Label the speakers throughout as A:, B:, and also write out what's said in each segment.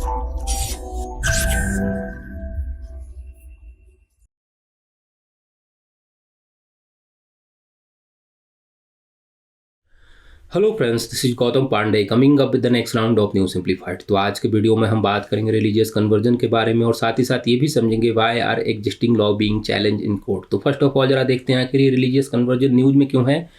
A: Hello friends, this is Gautam Pandey coming up with the next round of new simplified. तो आज के video में हम बात करेंगे रिलीजियस कन्वर्जन के बारे में और साथ ही साथ ये भी समझेंगे why are existing law being challenge in court. तो फर्स्ट ऑफ ऑल जरा देखते हैं आखिर ये रिलीजियस कन्वर्जन न्यूज में क्यों है।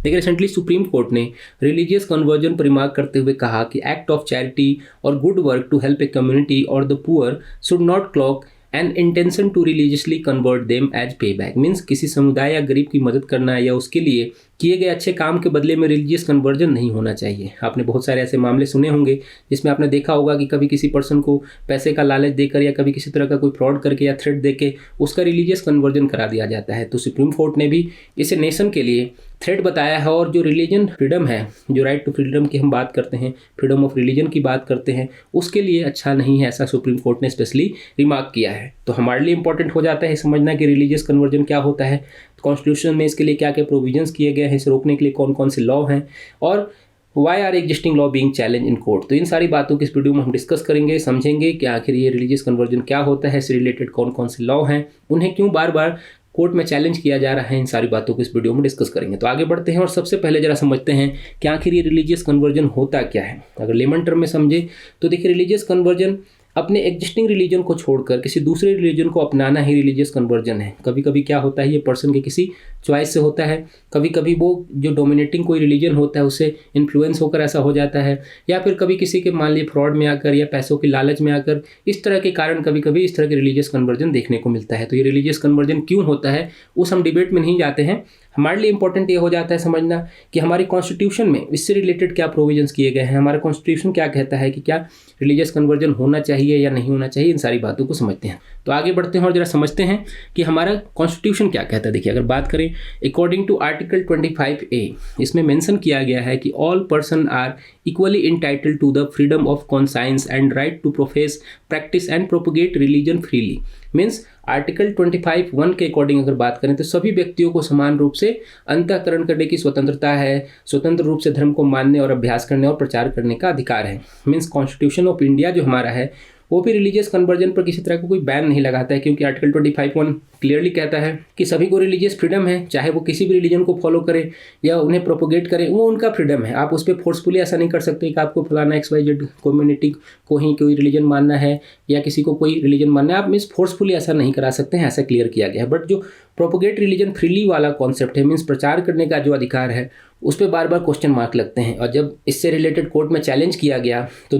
A: देखिए, रिसेंटली सुप्रीम कोर्ट ने रिलीजियस कन्वर्जन पर रिमार्क करते हुए कहा कि एक्ट ऑफ चैरिटी और good work to help a community और the poor should not cloak an intention to religiously convert them as payback. Means किसी समुदाय या गरीब की मदद करना या उसके लिए किए गए अच्छे काम के बदले में रिलीजियस कन्वर्जन नहीं होना चाहिए। आपने बहुत सारे ऐसे मामले सुने होंगे जिसमें आपने देखा होगा कि कभी किसी पर्सन को पैसे का लालच देकर या कभी किसी तरह का कोई फ्रॉड करके या थ्रेट देके उसका रिलीजियस कन्वर्जन करा दिया जाता है। तो सुप्रीम कोर्ट ने भी इसे नेशन के लिए थ्रेट बताया है और जो रिलीजन फ्रीडम है, जो राइट टू फ्रीडम की हम बात करते हैं, फ्रीडम ऑफ रिलीजन की बात करते हैं, उसके लिए अच्छा नहीं है, ऐसा सुप्रीम कोर्ट ने स्पेशली रिमार्क किया है। तो हमारे लिए इंपॉर्टेंट हो जाता है समझना कि रिलीजियस कन्वर्जन क्या होता है, कॉन्स्टिट्यूशन में इसके लिए क्या क्या प्रोविजंस किए गए हैं, इसे रोकने के लिए कौन कौन से लॉ हैं और why are existing law being challenge in court. तो इन सारी बातों की इस वीडियो में हम डिस्कस करेंगे, समझेंगे कि आखिर ये रिलीजियस कन्वर्जन क्या होता है, इससे रिलेटेड कौन कौन से लॉ हैं, उन्हें क्यों बार बार कोर्ट में चैलेंज किया जा रहा है। इन सारी बातों को इस वीडियो में डिस्कस करेंगे। तो आगे बढ़ते हैं और सबसे पहले जरा समझते हैं कि आखिर ये रिलीजियस कन्वर्जन होता क्या है। अगर लेमन टर्म में समझे तो देखिए, रिलीजियस कन्वर्जन अपने एग्जिस्टिंग रिलीजन को छोड़कर किसी दूसरे रिलीजन को अपनाना ही रिलीजियस कन्वर्जन है। कभी कभी क्या होता है, ये पर्सन के किसी चॉइस से होता है, कभी कभी वो जो डोमिनेटिंग कोई रिलीजन होता है उससे इन्फ्लुएंस होकर ऐसा हो जाता है, या फिर कभी किसी के मान लीजिए फ्रॉड में आकर या पैसों की लालच में आकर, इस तरह के कारण कभी कभी इस तरह के रिलीजियस कन्वर्जन देखने को मिलता है। तो ये रिलीजियस कन्वर्जन क्यों होता है उस हम डिबेट में नहीं जाते हैं। हमारे लिए इंपॉर्टेंट ये हो जाता है समझना कि हमारी कॉन्स्टिट्यूशन में इससे रिलेटेड क्या प्रोविजंस किए गए हैं, हमारा कॉन्स्टिट्यूशन क्या कहता है कि क्या रिलीजियस कन्वर्जन होना चाहिए या नहीं होना चाहिए। इन सारी बातों को समझते हैं। तो आगे बढ़ते हैं और जरा समझते हैं कि हमारा कॉन्स्टिट्यूशन क्या कहता है। देखिए, अगर बात करें अकॉर्डिंग टू आर्टिकल 25A, इसमें मेंशन किया गया है कि all person are equally entitled to the freedom of conscience and right to profess, practice and propagate religion freely. Means article 25(1) के अकॉर्डिंग अगर बात करें तो सभी व्यक्तियों को समान रूप से अंतःकरण करने की स्वतंत्रता है, स्वतंत्र रूप से धर्म को मानने और अभ्यास करने और प्रचार करने का अधिकार है। मीन्स कॉन्स्टिट्यूशन ऑफ इंडिया जो हमारा है वो भी रिलीजियस कन्वर्जन पर किसी तरह का कोई बैन नहीं लगाता है, क्योंकि आर्टिकल 25(1) क्लियरली कहता है कि सभी को रिलीजियस फ्रीडम है, चाहे वो किसी भी रिलीजन को फॉलो करे या उन्हें प्रोपोगेट करे, वो उनका फ्रीडम है। आप उस पर फोर्सफुली ऐसा नहीं कर सकते कि आपको फलाना XYZ कम्युनिटी को ही कोई रिलीजन मानना है या किसी को कोई रिलीजन मानना है, आप मीन्स फोर्सफुली ऐसा नहीं करा सकते हैं, ऐसा क्लियर किया गया है। बट जो प्रोपोगेट रिलीजन फ्रीली वाला कॉन्सेप्ट है, मीन्स प्रचार करने का जो अधिकार है, उस पर बार बार क्वेश्चन मार्क लगते हैं। और जब इससे रिलेटेड कोर्ट में चैलेंज किया गया तो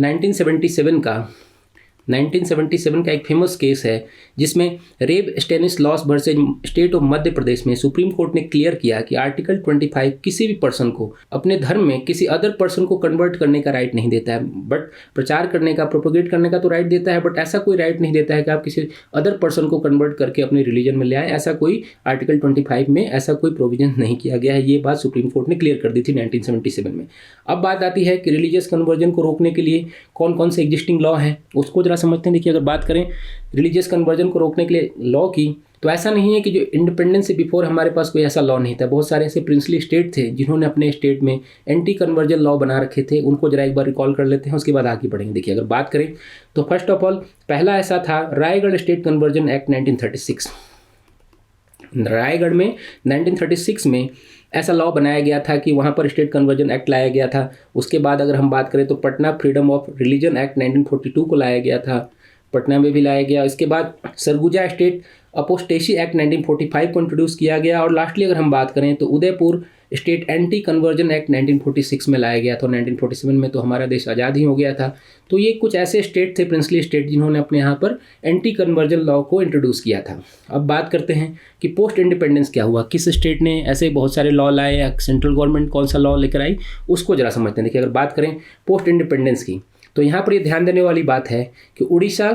A: 1977 का एक फेमस केस है जिसमें रेब स्टेनिस्लॉस versus state of Madhya Pradesh में सुप्रीम कोर्ट ने क्लियर किया कि आर्टिकल 25 किसी भी पर्सन को अपने धर्म में किसी अदर पर्सन को कन्वर्ट करने का राइट नहीं देता है, बट प्रचार करने का, प्रोपोगेट करने का तो राइट देता है, बट ऐसा कोई राइट नहीं देता है कि आप किसी अदर पर्सन को कन्वर्ट करके अपने रिलीजन में ले आए। ऐसा कोई आर्टिकल 25 में ऐसा कोई प्रोविजन नहीं किया गया है। ये बात सुप्रीम कोर्ट ने क्लियर कर दी थी 1977 में। अब बात आती है कि रिलीजियस कन्वर्जन को रोकने के लिए कौन कौन से एग्जिस्टिंग लॉ हैं, उसको जरा समझते हैं। देखिए, अगर बात करें रिलीजियस कन्वर्जन को रोकने के लिए लॉ की, तो ऐसा नहीं है कि जो इंडिपेंडेंस से बिफोर हमारे पास कोई ऐसा लॉ नहीं था। बहुत सारे ऐसे प्रिंसली स्टेट थे जिन्होंने अपने स्टेट में एंटी कन्वर्जन लॉ बना रखे थे। उनको जरा एक बार रिकॉल कर लेते हैं, उसके बाद आगे बढ़ेंगे। देखिए, अगर बात करें तो फर्स्ट ऑफ ऑल पहला ऐसा था Raigarh state conversion act 1936। Raigarh में 1936 में ऐसा लॉ बनाया गया था कि वहाँ पर स्टेट कन्वर्जन एक्ट लाया गया था। उसके बाद अगर हम बात करें तो Patna freedom of religion act 1942 को लाया गया था, पटना में भी लाया गया। इसके बाद सरगुजा स्टेट अपोस्टेसी एक्ट 1945 को इंट्रोड्यूस किया गया। और लास्टली अगर हम बात करें तो Udaipur state anti conversion act 1946 में लाया गया था। 1947 में तो हमारा देश आज़ाद ही हो गया था। तो ये कुछ ऐसे स्टेट थे, प्रिंसली स्टेट, जिन्होंने अपने यहाँ पर एंटी कन्वर्जन लॉ को इंट्रोड्यूस किया था। अब बात करते हैं कि पोस्ट इंडिपेंडेंस क्या हुआ, किस स्टेट ने ऐसे बहुत सारे लॉ लाए या सेंट्रल गवर्नमेंट कौन सा लॉ लेकर आई, उसको जरा समझते हैं। देखिए, अगर बात करें पोस्ट इंडिपेंडेंस की, तो यहाँ पर ये ध्यान देने वाली बात है कि Orissa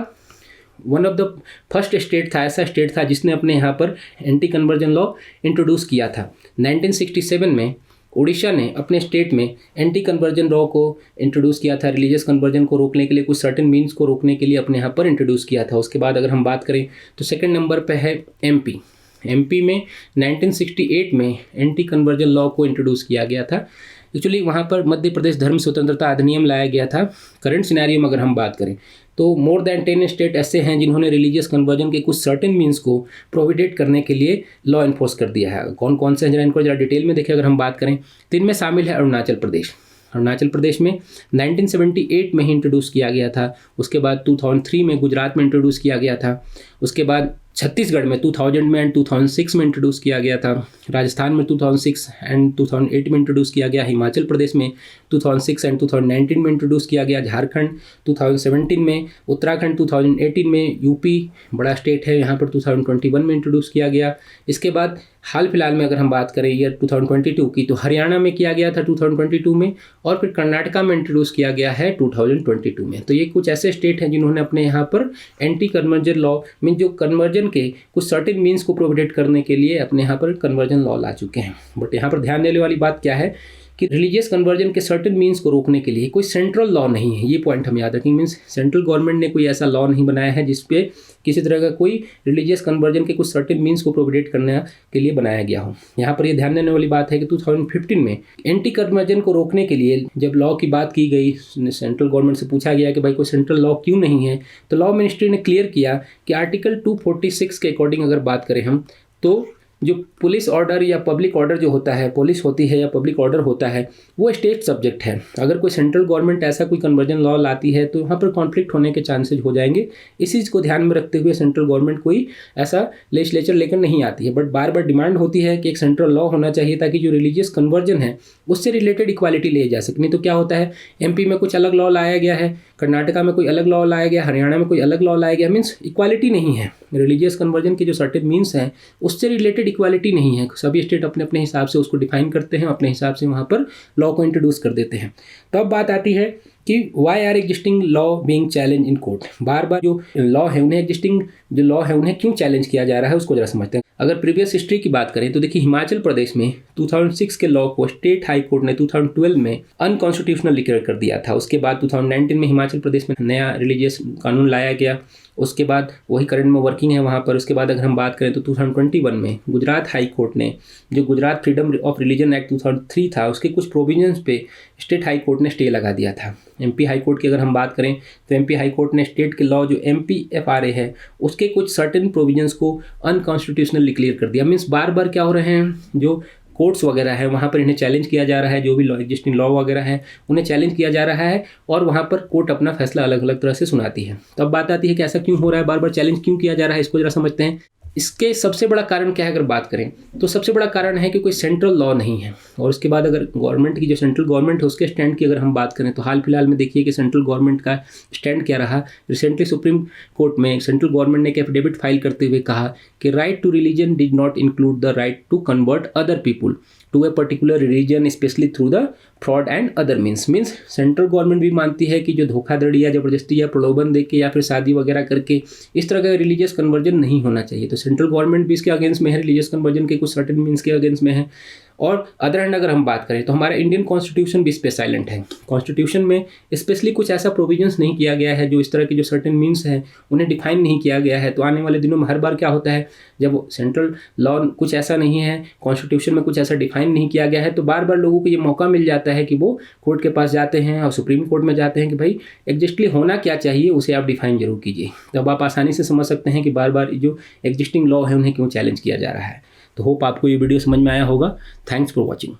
A: one of the first state था, ऐसा स्टेट था जिसने अपने यहाँ पर एंटी कन्वर्जन लॉ इंट्रोड्यूस किया था। 1967 में उड़ीसा ने अपने स्टेट में एंटी कन्वर्जन लॉ को इंट्रोड्यूस किया था, रिलीजियस कन्वर्जन को रोकने के लिए, कुछ सर्टेन मीन्स को रोकने के लिए अपने यहाँ पर इंट्रोड्यूस किया था। उसके बाद अगर हम बात करें तो सेकंड नंबर पे है एमपी में 1968 में एंटी कन्वर्जन लॉ को इंट्रोड्यूस किया गया था। एक्चुअली वहाँ पर मध्य प्रदेश धर्म स्वतंत्रता अधिनियम लाया गया था। करंट सिनेरियो में अगर हम बात करें तो मोर देन 10 स्टेट ऐसे हैं जिन्होंने रिलीजियस कन्वर्जन के कुछ सर्टेन मीन्स को प्रोहिबिट करने के लिए लॉ इन्फोर्स कर दिया है। कौन कौन से हैं, जरा इनको जरा डिटेल में देखें अगर हम बात करें तो इनमें शामिल है अरुणाचल प्रदेश। अरुणाचल प्रदेश में 1978 में ही इंट्रोड्यूस किया गया था। उसके बाद 2003 में गुजरात में इंट्रोड्यूस किया गया था। उसके बाद छत्तीसगढ़ में 2000 में एंड 2006 में इंट्रोड्यूस किया गया था। राजस्थान में 2006 एंड 2008 में इंट्रोड्यूस किया गया। हिमाचल प्रदेश में 2006 एंड 2019 में इंट्रोड्यूस किया गया। झारखंड 2017 में, उत्तराखंड 2018 में, यूपी बड़ा स्टेट है यहाँ पर 2021 में इंट्रोड्यूस किया गया। इसके बाद हाल फिलहाल में अगर हम बात करें ईयर 2022 की तो हरियाणा में किया गया था 2022 में, और फिर कर्नाटका में इंट्रोड्यूस किया गया है 2022 में। तो ये कुछ ऐसे स्टेट हैं जिन्होंने अपने यहाँ पर एंटी कन्वर्जन लॉ मीन जो कन्वर्जन के कुछ सर्टेन मीन्स को प्रोहिबिट करने के लिए अपने यहाँ पर कन्वर्जन लॉ ला चुके हैं। बट यहाँ पर ध्यान देने वाली बात क्या है कि रिलीजियस कन्वर्जन के सर्टेन मीन्स को रोकने के लिए कोई सेंट्रल लॉ नहीं है। ये पॉइंट हम याद रखेंगे। मीन्स सेंट्रल गवर्नमेंट ने कोई ऐसा लॉ नहीं बनाया है जिसपे किसी तरह का कोई रिलीजियस कन्वर्जन के कुछ सर्टेन मीन्स को प्रोहिबिट करने के लिए बनाया गया हो। यहाँ पर ये ध्यान देने वाली बात है कि 2015 में एंटी कन्वर्जन को रोकने के लिए जब लॉ की बात की गई, सेंट्रल गवर्नमेंट से पूछा गया कि भाई कोई सेंट्रल लॉ क्यों नहीं है, तो लॉ मिनिस्ट्री ने क्लियर किया कि आर्टिकल 246 के अकॉर्डिंग अगर बात करें हम तो जो पुलिस ऑर्डर या पब्लिक ऑर्डर जो होता है, पुलिस होती है या पब्लिक ऑर्डर होता है, वो स्टेट सब्जेक्ट है। अगर कोई सेंट्रल गवर्नमेंट ऐसा कोई कन्वर्जन लॉ लाती है तो वहाँ पर कॉन्फ्लिक्ट होने के चांसेस हो जाएंगे। इस चीज़ को ध्यान में रखते हुए सेंट्रल गवर्नमेंट कोई ऐसा लेजिस्लेचर लेकर नहीं आती है। बट बार बार डिमांड होती है कि एक सेंट्रल लॉ होना चाहिए ताकि जो रिलीजियस कन्वर्जन है उससे रिलेटेड इक्वालिटी ले जा सके। नहीं तो क्या होता है, एमपी में कुछ अलग लॉ लाया गया है, कर्नाटका में कोई अलग लॉ लाया गया, हरियाणा में कोई अलग लॉ लाया गया, मीन्स इक्वालिटी नहीं है। रिलीजियस कन्वर्जन के जो सर्टेन मीन्स हैं उससे रिलेटेड इक्वालिटी नहीं है। सभी स्टेट अपने अपने हिसाब से उसको डिफाइन करते हैं, अपने हिसाब से वहाँ पर लॉ को इंट्रोड्यूस कर देते हैं। तो अब बात आती है कि why are existing law being challenge in court. बार बार जो लॉ है उन्हें एग्जिस्टिंग जो लॉ है उन्हें क्यों चैलेंज किया जा रहा है उसको जरा समझते हैं। अगर प्रीवियस हिस्ट्री की बात करें तो देखिए हिमाचल प्रदेश में 2006 के लॉ को स्टेट हाई कोर्ट ने 2012 में अनकॉन्स्टिट्यूशनल डिक्लेयर कर दिया था। उसके बाद 2019 में हिमाचल प्रदेश में नया रिलीजियस कानून लाया गया। उसके बाद वही करंट में वर्किंग है वहाँ पर। उसके बाद अगर हम बात करें तो 2021 में गुजरात हाई कोर्ट ने जो Gujarat freedom of religion act 2003 था उसके कुछ प्रोविजंस पे स्टेट हाई कोर्ट ने स्टे लगा दिया था। एमपी हाई कोर्ट की अगर हम बात करें तो एमपी हाई कोर्ट ने स्टेट के लॉ जो MPFRA है उसके कुछ सर्टेन प्रोविजंस को अनकॉन्स्टिट्यूशनल डिक्लेयर कर दिया। मीन्स बार बार क्या हो रहे हैं, जो कोर्ट्स वगैरह है वहाँ पर इन्हें चैलेंज किया जा रहा है, जो भी लॉ एग्जिस्टिंग लॉ वगैरह है उन्हें चैलेंज किया जा रहा है और वहाँ पर कोर्ट अपना फैसला अलग अलग तरह से सुनाती है। तो अब बात आती है कि ऐसा क्यों हो रहा है, बार बार चैलेंज क्यों किया जा रहा है, इसको जरा समझते हैं। इसके सबसे बड़ा कारण क्या है अगर बात करें तो सबसे बड़ा कारण है कि कोई सेंट्रल लॉ नहीं है। और उसके बाद अगर गवर्नमेंट की जो सेंट्रल गवर्नमेंट है उसके स्टैंड की अगर हम बात करें तो हाल फिलहाल में देखिए कि सेंट्रल गवर्नमेंट का स्टैंड क्या रहा। रिसेंटली सुप्रीम कोर्ट में सेंट्रल गवर्नमेंट ने एक एफिडेविट फाइल करते हुए कहा कि right to religion did not include the right to convert other people to a particular religion specially through the fraud and other means. Central government भी मानती है कि जो धोखाधड़ी या जबरदस्ती या प्रलोभन दे के या फिर शादी वगैरह करके इस तरह का रिलीजियस कन्वर्जन नहीं होना चाहिए। तो सेंट्रल गवर्नमेंट भी इसके अगेंस्ट में है, रिलीजियस कन्वर्जन के कुछ सर्टेन मीन्स के अगेंस्ट में है। और अदर हैंड अगर हम बात करें तो हमारा इंडियन कॉन्स्टिट्यूशन भी इस पे साइलेंट है। कॉन्स्टिट्यूशन में स्पेशली कुछ ऐसा प्रोविजंस नहीं किया गया है, जो इस तरह के जो सर्टेन मीन्स हैं उन्हें डिफाइन नहीं किया गया है। तो आने वाले दिनों में हर बार क्या होता है, जब सेंट्रल लॉ कुछ ऐसा नहीं है, कॉन्स्टिट्यूशन में कुछ ऐसा डिफाइन नहीं किया गया है, तो बार बार लोगों को ये मौका मिल जाता है कि वो कोर्ट के पास जाते हैं और सुप्रीम कोर्ट में जाते हैं कि भाई एग्जिस्टली होना क्या चाहिए उसे आप डिफाइन जरूर कीजिए। तो अब आप आसानी से समझ सकते हैं कि बार बार जो एग्जिस्टिंग लॉ है उन्हें क्यों चैलेंज किया जा रहा है। तो होप आपको ये वीडियो समझ में आया होगा। Thanks for watching.